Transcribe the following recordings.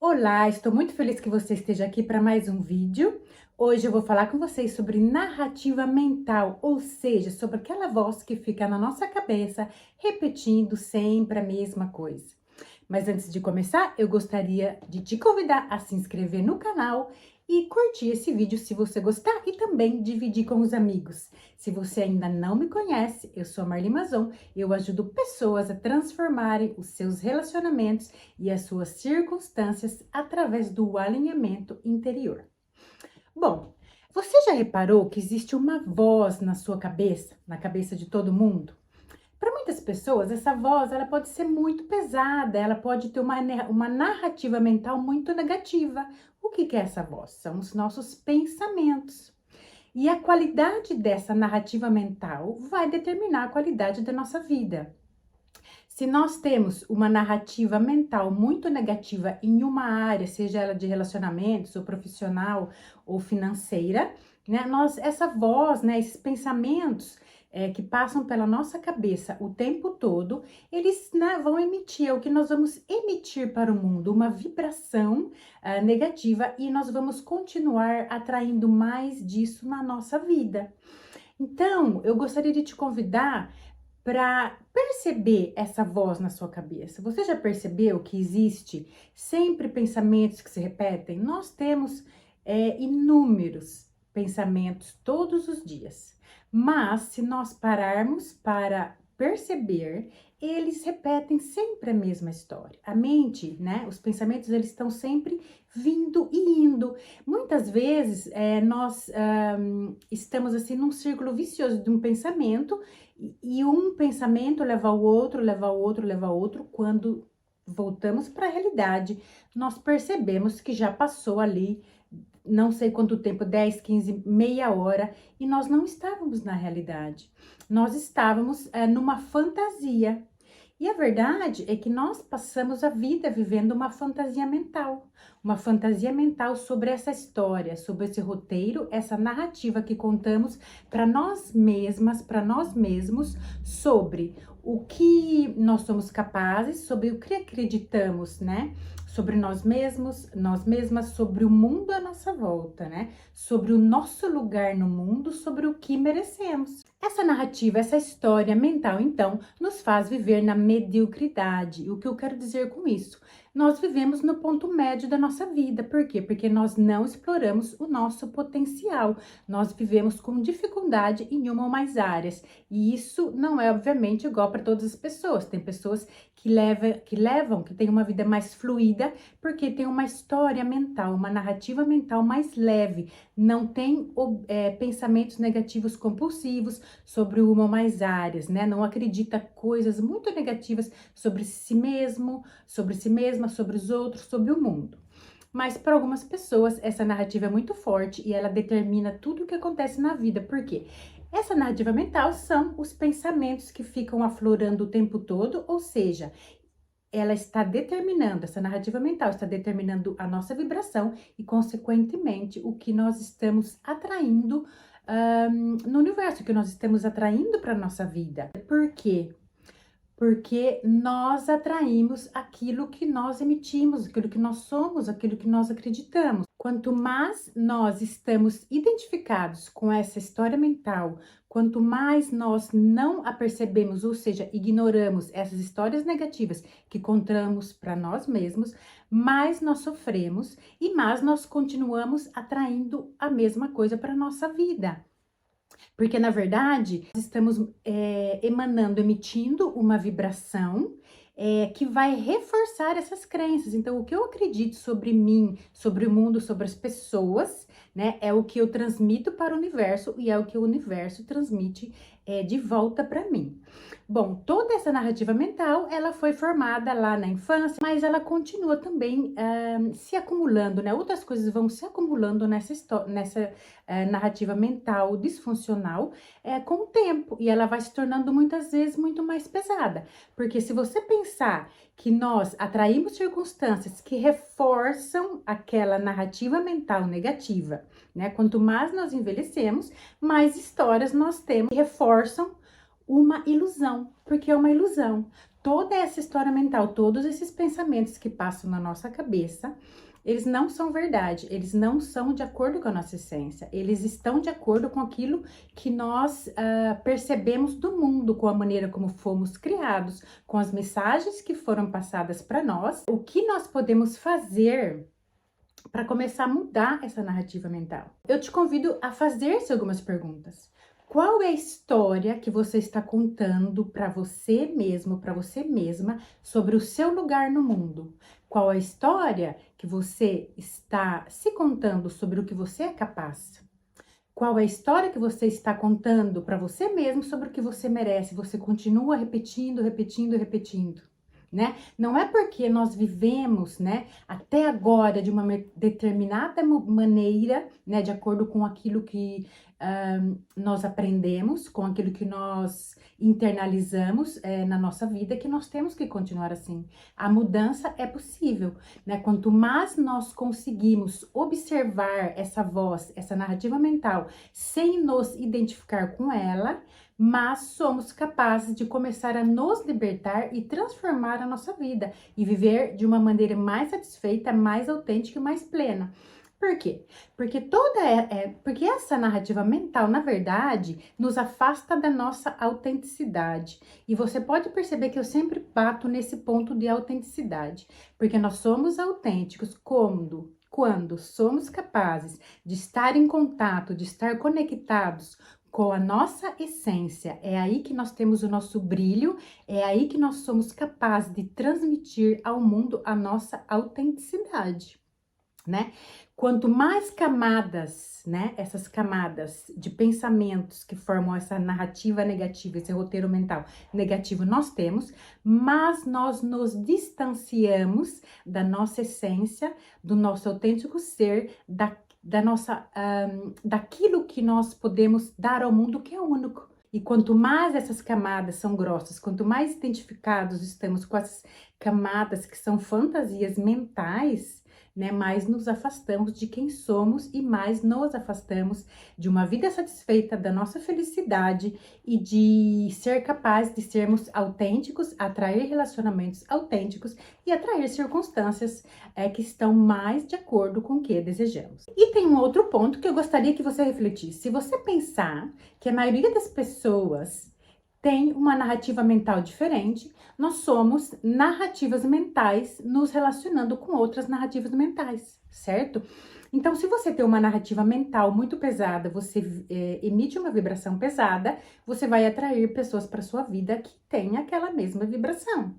Olá, estou muito feliz que você esteja aqui para mais um vídeo. Hoje eu vou falar com vocês sobre narrativa mental, ou seja, sobre aquela voz que fica na nossa cabeça repetindo sempre a mesma coisa. Mas antes de começar, eu gostaria de te convidar a se inscrever no canal e curtir esse vídeo se você gostar e também dividir com os amigos. Se você ainda não me conhece, eu sou a Marli Mazon, eu ajudo pessoas a transformarem os seus relacionamentos e as suas circunstâncias através do alinhamento interior. Bom, você já reparou que existe uma voz na sua cabeça, na cabeça de todo mundo? Para muitas pessoas, essa voz ela pode ser muito pesada, ela pode ter uma narrativa mental muito negativa. O que é essa voz? São os nossos pensamentos. E a qualidade dessa narrativa mental vai determinar a qualidade da nossa vida. Se nós temos uma narrativa mental muito negativa em uma área, seja ela de relacionamentos, ou profissional, ou financeira, né? Essa voz, né, esses pensamentos que passam pela nossa cabeça o tempo todo, eles, né, vão emitir, é o que nós vamos emitir para o mundo, uma vibração negativa e nós vamos continuar atraindo mais disso na nossa vida. Então, eu gostaria de te convidar para perceber essa voz na sua cabeça. Você já percebeu que existe sempre pensamentos que se repetem? Nós temos inúmeros pensamentos todos os dias, mas se nós pararmos para perceber, eles repetem sempre a mesma história. A mente, né? Os pensamentos eles estão sempre vindo e indo. Muitas vezes nós estamos assim num círculo vicioso de um pensamento e um pensamento leva ao outro, leva ao outro, leva ao outro. Quando voltamos para a realidade, nós percebemos que já passou ali não sei quanto tempo, 10, 15, meia hora, e nós não estávamos na realidade. Nós estávamos numa fantasia. E a verdade é que nós passamos a vida vivendo uma fantasia mental sobre essa história, sobre esse roteiro, essa narrativa que contamos para nós mesmas, para nós mesmos, sobre o que nós somos capazes, sobre o que acreditamos, né? Sobre nós mesmos, nós mesmas, sobre o mundo à nossa volta, né? Sobre o nosso lugar no mundo, sobre o que merecemos. Essa narrativa, essa história mental, então, nos faz viver na mediocridade. O que eu quero dizer com isso? Nós vivemos no ponto médio da nossa vida. Por quê? Porque nós não exploramos o nosso potencial. Nós vivemos com dificuldade em uma ou mais áreas. E isso não é, obviamente, igual para todas as pessoas. Tem pessoas que têm uma vida mais fluida, porque tem uma história mental, uma narrativa mental mais leve. Não tem pensamentos negativos compulsivos sobre uma ou mais áreas, né? Não acredita coisas muito negativas sobre si mesmo, sobre si mesma, sobre os outros, sobre o mundo. Mas para algumas pessoas essa narrativa é muito forte e ela determina tudo o que acontece na vida. Por quê? Essa narrativa mental são os pensamentos que ficam aflorando o tempo todo, ou seja, ela está determinando, essa narrativa mental está determinando a nossa vibração e, consequentemente, o que nós estamos atraindo no universo, o que nós estamos atraindo para a nossa vida. Por quê? Porque nós atraímos aquilo que nós emitimos, aquilo que nós somos, aquilo que nós acreditamos. Quanto mais nós estamos identificados com essa história mental, quanto mais nós não a percebemos, ou seja, ignoramos essas histórias negativas que contamos para nós mesmos, mais nós sofremos e mais nós continuamos atraindo a mesma coisa para a nossa vida. Porque, na verdade, estamos emanando, emitindo uma vibração que vai reforçar essas crenças. Então, o que eu acredito sobre mim, sobre o mundo, sobre as pessoas, né, é o que eu transmito para o universo e é o que o universo transmite de volta para mim. Bom, toda essa narrativa mental, ela foi formada lá na infância, mas ela continua também se acumulando, né? Outras coisas vão se acumulando nessa narrativa mental disfuncional com o tempo, e ela vai se tornando muitas vezes muito mais pesada, porque se você pensar que nós atraímos circunstâncias que reforçam aquela narrativa mental negativa, né? Quanto mais nós envelhecemos, mais histórias nós temos que reforçam uma ilusão, porque é uma ilusão. toda essa história mental, todos esses pensamentos que passam na nossa cabeça, eles não são verdade, eles não são de acordo com a nossa essência, eles estão de acordo com aquilo que nós percebemos do mundo, com a maneira como fomos criados, com as mensagens que foram passadas para nós. O que nós podemos fazer para começar a mudar essa narrativa mental? Eu te convido a fazer-se algumas perguntas. Qual é a história que você está contando para você mesmo, para você mesma, sobre o seu lugar no mundo? Qual é a história que você está se contando sobre o que você é capaz? Qual é a história que você está contando para você mesmo sobre o que você merece? Você continua repetindo, repetindo, repetindo, né? Não é porque nós vivemos, né, até agora de uma determinada maneira, né, de acordo com aquilo que nós aprendemos, com aquilo que nós internalizamos na nossa vida, que nós temos que continuar assim. A mudança é possível, né? Quanto mais nós conseguimos observar essa voz, essa narrativa mental, sem nos identificar com ela, mas somos capazes de começar a nos libertar e transformar a nossa vida e viver de uma maneira mais satisfeita, mais autêntica e mais plena. Por quê? Porque porque essa narrativa mental, na verdade, nos afasta da nossa autenticidade. E você pode perceber que eu sempre bato nesse ponto de autenticidade, porque nós somos autênticos quando somos capazes de estar em contato, de estar conectados com a nossa essência. É aí que nós temos o nosso brilho, é aí que nós somos capazes de transmitir ao mundo a nossa autenticidade, né? Quanto mais camadas, né, essas camadas de pensamentos que formam essa narrativa negativa, esse roteiro mental negativo nós temos, mas nós nos distanciamos da nossa essência, do nosso autêntico ser, da nossa, daquilo que nós podemos dar ao mundo, que é único. E quanto mais essas camadas são grossas, quanto mais identificados estamos com essas camadas que são fantasias mentais, né, mais nos afastamos de quem somos e mais nos afastamos de uma vida satisfeita, da nossa felicidade e de ser capaz de sermos autênticos, atrair relacionamentos autênticos e atrair circunstâncias que estão mais de acordo com o que desejamos. E tem um outro ponto que eu gostaria que você refletisse. Se você pensar que a maioria das pessoas tem uma narrativa mental diferente, nós somos narrativas mentais nos relacionando com outras narrativas mentais, certo? Então, se você tem uma narrativa mental muito pesada, você emite uma vibração pesada, você vai atrair pessoas para sua vida que têm aquela mesma vibração,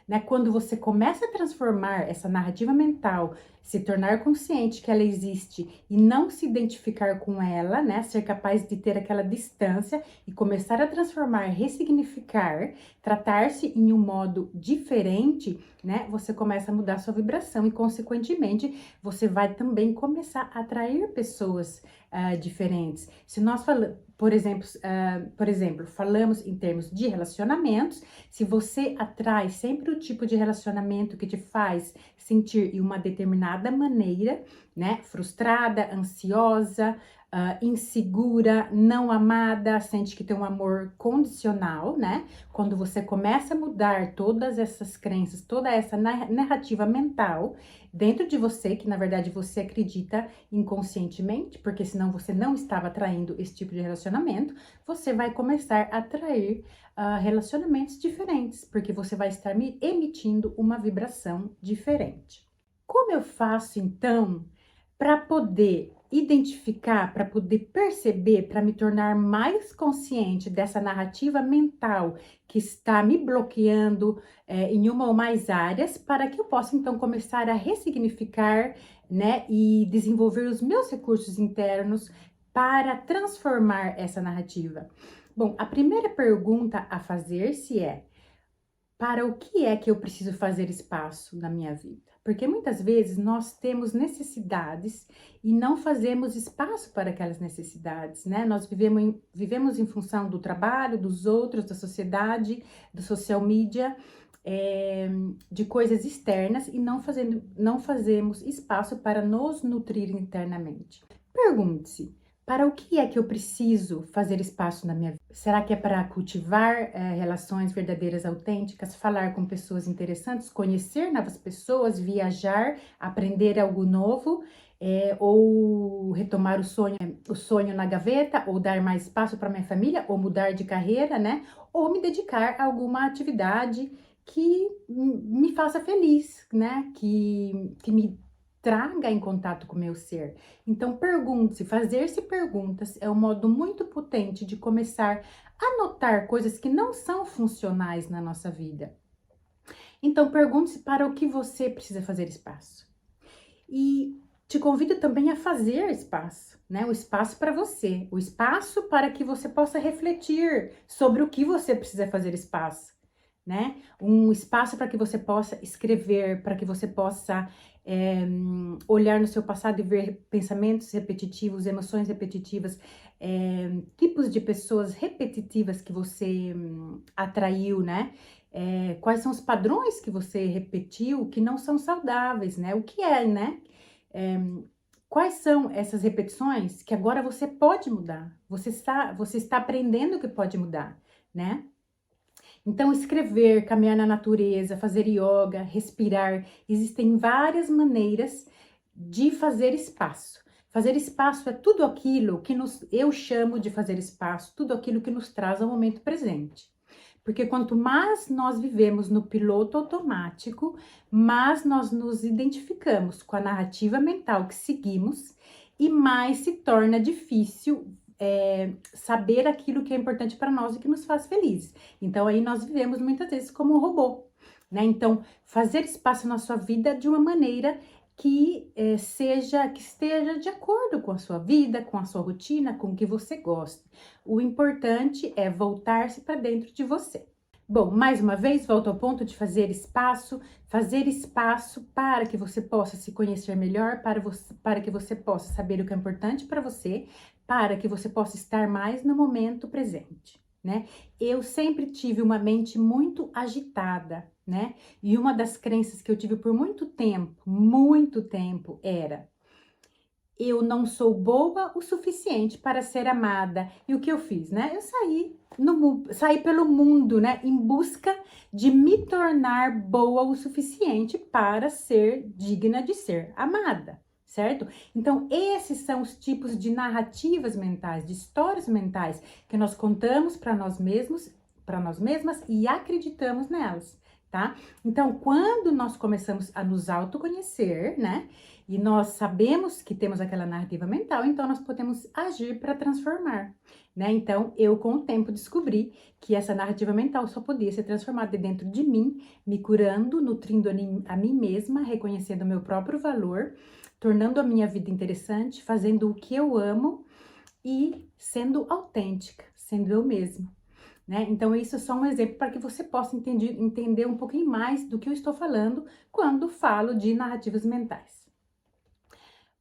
né? Quando você começa a transformar essa narrativa mental, se tornar consciente que ela existe e não se identificar com ela, né? Ser capaz de ter aquela distância e começar a transformar, ressignificar, tratar-se em um modo diferente, né? Você começa a mudar sua vibração e, consequentemente, você vai também começar a atrair pessoas diferentes. Se nós falamos, por exemplo, falamos em termos de relacionamentos, se você atrai sempre o tipo de relacionamento que te faz sentir em uma determinada maneira, né? Frustrada, ansiosa, insegura, não amada, sente que tem um amor condicional, né? Quando você começa a mudar todas essas crenças, toda essa narrativa mental dentro de você, que na verdade você acredita inconscientemente, porque senão você não estava atraindo esse tipo de relacionamento, você vai começar a atrair relacionamentos diferentes, porque você vai estar emitindo uma vibração diferente. Como eu faço então para poder identificar, para poder perceber, para me tornar mais consciente dessa narrativa mental que está me bloqueando em uma ou mais áreas, para que eu possa então começar a ressignificar, né, e desenvolver os meus recursos internos para transformar essa narrativa? Bom, a primeira pergunta a fazer-se é: para o que é que eu preciso fazer espaço na minha vida? Porque muitas vezes nós temos necessidades e não fazemos espaço para aquelas necessidades, né? Nós vivemos em função do trabalho, dos outros, da sociedade, do social media, de coisas externas e não fazemos espaço para nos nutrir internamente. Pergunte-se: Para o que é que eu preciso fazer espaço na minha vida? Será que é para cultivar relações verdadeiras, autênticas, falar com pessoas interessantes, conhecer novas pessoas, viajar, aprender algo novo, ou retomar o sonho na gaveta, ou dar mais espaço para minha família, ou mudar de carreira, né? Ou me dedicar a alguma atividade que me faça feliz, né? Que me traga em contato com o meu ser. Então, pergunte-se, fazer-se perguntas é um modo muito potente de começar a notar coisas que não são funcionais na nossa vida. Então, pergunte-se para o que você precisa fazer espaço. E te convido também a fazer espaço, né? O espaço para você, o espaço para que você possa refletir sobre o que você precisa fazer espaço, né? Um espaço para que você possa escrever, para que você possa olhar no seu passado e ver pensamentos repetitivos, emoções repetitivas, tipos de pessoas repetitivas que você atraiu, né? Quais são os padrões que você repetiu que não são saudáveis, né? O que é, né? Quais são essas repetições que agora você pode mudar? Você está aprendendo que pode mudar, né? Então, escrever, caminhar na natureza, fazer yoga, respirar, existem várias maneiras de fazer espaço. Fazer espaço é tudo aquilo que eu chamo de fazer espaço, tudo aquilo que nos traz ao momento presente. Porque quanto mais nós vivemos no piloto automático, mais nós nos identificamos com a narrativa mental que seguimos e mais se torna difícil saber aquilo que é importante para nós e que nos faz felizes. Então, aí nós vivemos muitas vezes como um robô, né? Então, fazer espaço na sua vida de uma maneira que esteja de acordo com a sua vida, com a sua rotina, com o que você gosta. O importante é voltar-se para dentro de você. Bom, mais uma vez, volto ao ponto de fazer espaço para que você possa se conhecer melhor, para que você possa saber o que é importante para você, para que você possa estar mais no momento presente, né? Eu sempre tive uma mente muito agitada, né? E uma das crenças que eu tive por muito tempo era: eu não sou boa o suficiente para ser amada. E o que eu fiz, né? Eu saí pelo mundo, né? Em busca de me tornar boa o suficiente para ser digna de ser amada, certo? Então, esses são os tipos de narrativas mentais, de histórias mentais que nós contamos para nós mesmas e acreditamos nelas, tá? Então, quando nós começamos a nos autoconhecer, né? E nós sabemos que temos aquela narrativa mental, então nós podemos agir para transformar, né? Então, eu com o tempo descobri que essa narrativa mental só podia ser transformada dentro de mim, me curando, nutrindo a mim mesma, reconhecendo o meu próprio valor, tornando a minha vida interessante, fazendo o que eu amo e sendo autêntica, sendo eu mesma, né? Então, isso é só um exemplo para que você possa entender um pouquinho mais do que eu estou falando quando falo de narrativas mentais.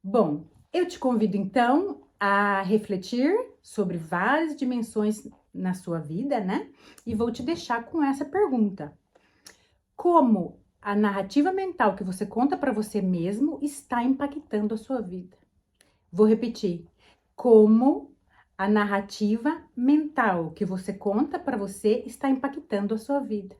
Bom, eu te convido então a refletir sobre várias dimensões na sua vida, né? E vou te deixar com essa pergunta: como a narrativa mental que você conta para você mesmo está impactando a sua vida? Vou repetir: como a narrativa mental que você conta para você está impactando a sua vida,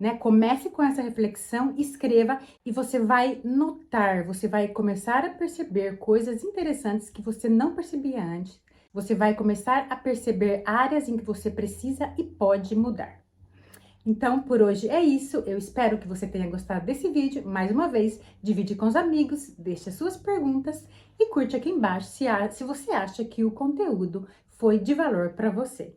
né? Comece com essa reflexão, escreva e você vai notar, você vai começar a perceber coisas interessantes que você não percebia antes. Você vai começar a perceber áreas em que você precisa e pode mudar. Então, por hoje é isso. Eu espero que você tenha gostado desse vídeo. Mais uma vez, divide com os amigos, deixe as suas perguntas e curte aqui embaixo se você acha que o conteúdo foi de valor para você.